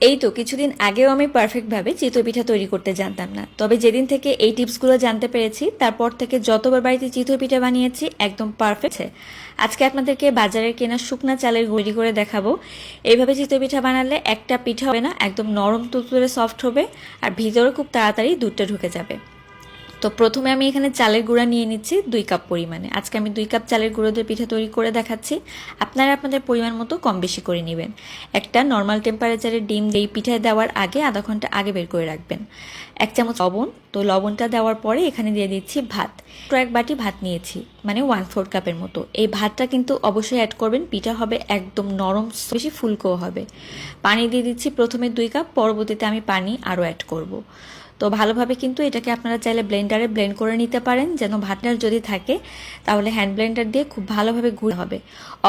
এই তো কিছুদিন আগেও আমি পারফেক্টভাবে চিতই পিঠা তৈরি করতে জানতাম না, তবে যেদিন থেকে এই টিপসগুলো জানতে পেরেছি তারপর থেকে যতবার বাড়িতে চিতই পিঠা বানিয়েছি একদম পারফেক্ট। আজকে আপনাদেরকে বাজারের কেনা শুকনা চালের গুঁড়ি করে দেখাবো। এইভাবে চিতই পিঠা বানালে একটা পিঠা হবে না, একদম নরম তুলতুলে সফট হবে আর ভিতরে খুব তাড়াতাড়ি দুধটা ঢুকে যাবে। তো প্রথমে আমি এখানে চালের গুঁড়া নিয়ে নিচ্ছি 2 কাপ পরিমাণে। আজকে আমি 2 কাপ চালের গুঁড়ো দিয়ে পিঠা তৈরি করে দেখাচ্ছি। আপনারা আপনাদের পরিমাণ মতো কম বেশি করে নেবেন। একটা নর্মাল টেম্পারেচারে ডিম এই পিঠায় দেওয়ার আগে আধা ঘন্টা আগে বের করে রাখবেন। 1 চামচ লবণ, তো লবণটা দেওয়ার পরে এখানে দিয়ে দিচ্ছি ভাত। 1 বাটি ভাত নিয়েছি, মানে 1/4 কাপের মতো। এই ভাতটা কিন্তু অবশ্যই অ্যাড করবেন, পিঠা হবে একদম নরম, বেশি ফুলকো হবে। পানি দিয়ে দিচ্ছি প্রথমে 2 কাপ, পরবর্তীতে আমি পানি আরও অ্যাড করব। তো ভালোভাবে কিন্তু এটাকে আপনারা চাইলে ব্লেন্ডারে ব্লেন্ড করে নিতে পারেন, যেন ভাতটা যদি থাকে তাহলে হ্যান্ড ব্লেন্ডার দিয়ে খুব ভালোভাবে ঘুরে হবে।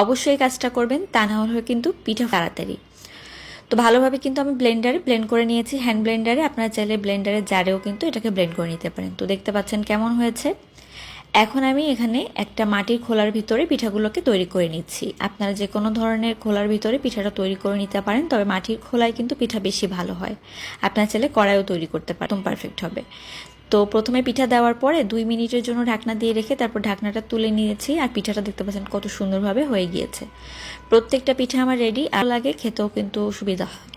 অবশ্যই কাজটা করবেন, তা না হলে কিন্তু পিঠা তাড়াতাড়ি। তো ভালোভাবে কিন্তু আমি ব্লেন্ডারে ব্লেন্ড করে নিয়েছি, হ্যান্ড ব্লেন্ডারে। আপনারা চাইলে ব্লেন্ডারে জারেও কিন্তু এটাকে ব্লেন্ড করে নিতে পারেন। তো দেখতে পাচ্ছেন কেমন হয়েছে। এখন আমি এখানে একটা মাটির খোলার ভিতরে পিঠাগুলোকে তৈরি করে নিচ্ছি। আপনারা যে কোনো ধরনের খোলার ভিতরে পিঠাটা তৈরি করে নিতে পারেন, তবে মাটির খোলায় কিন্তু পিঠা বেশি ভালো হয়। আপনারা চাইলে কড়াইও তৈরি করতে পারেন, একদম পারফেক্ট হবে। তো প্রথমে পিঠা দেওয়ার পরে 2 মিনিটের জন্য ঢাকনা দিয়ে রেখে তারপর ঢাকনাটা তুলে নিয়েছি, আর পিঠাটা দেখতে পাচ্ছেন কত সুন্দরভাবে হয়ে গিয়েছে। প্রত্যেকটা পিঠা আমার রেডি, আর লাগে খেতেও কিন্তু সুবিধা হয়।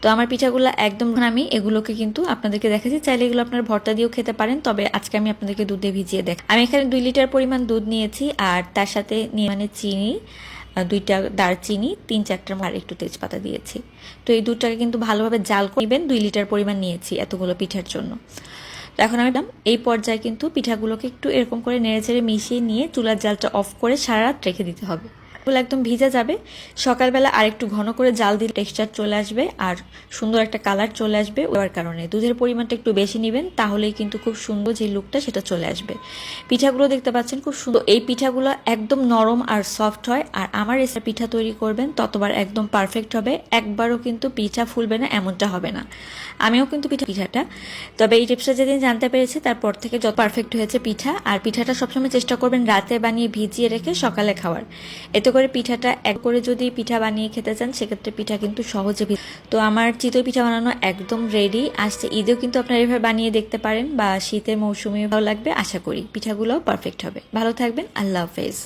তো আমার পিঠাগুলো একদম, আমি এগুলোকে কিন্তু আপনাদেরকে দেখাচ্ছি। চাইলে এগুলো আপনারা ভর্তা দিয়েও খেতে পারেন, তবে আজকে আমি আপনাদেরকে দুধে ভিজিয়ে আমি এখানে 2 লিটার পরিমাণ দুধ নিয়েছি, আর তার সাথে মানে চিনি, 2টা দারচিনি, 3-4টার আর একটু তেজপাতা দিয়েছি। তো এই দুধটাকে কিন্তু ভালোভাবে জাল করে নেবেন। 2 লিটার পরিমাণ নিয়েছি এতগুলো পিঠার জন্য। তো এখন আমি এই পর্যায়ে কিন্তু পিঠাগুলোকে একটু এরকম করে নেড়েচেড়ে মিশিয়ে নিয়ে চুলার জালটা অফ করে সারা রাত রেখে দিতে হবে। এগুলো একদম ভিজে যাবে। সকালবেলা আর একটু ঘন করে জাল দিলে টেক্সচার চলে আসবে আর সুন্দর একটা কালার চলে আসবে। ওর কারণে দুধের পরিমাণটা একটু বেশি নেবেন, তাহলেই কিন্তু খুব সুন্দর যে লুকটা সেটা চলে আসবে। পিঠাগুলো দেখতে পাচ্ছেন খুব সুন্দর। এই পিঠাগুলো একদম নরম আর সফট হয়, আর আমার এসে পিঠা তৈরি করবেন ততবার একদম পারফেক্ট হবে। একবারও কিন্তু পিঠা ফুলবে না এমনটা হবে না। আমিও কিন্তু পিঠাটা, তবে এই টিপসটা যেদিন জানতে পেরেছি তারপর থেকে যত পারফেক্ট হয়েছে পিঠা। আর পিঠাটা সবসময় চেষ্টা করবেন রাতে বানিয়ে ভিজিয়ে রেখে সকালে খাওয়ার। এতে করে পিঠাটা এক করে যদি পিঠা বানিয়ে খেতে চান সেক্ষেত্রে পিঠা কিন্তু সহজে। তো আমার চিতই পিঠা বানানো একদম রেডি। আসছে ঈদেও কিন্তু আপনারা এভাবে বানিয়ে দেখতে পারেন, বা শীতের মৌসুমে ভালো লাগবে। আশা করি পিঠাগুলোও পারফেক্ট হবে। ভালো থাকবেন, আল্লাহ হাফেজ।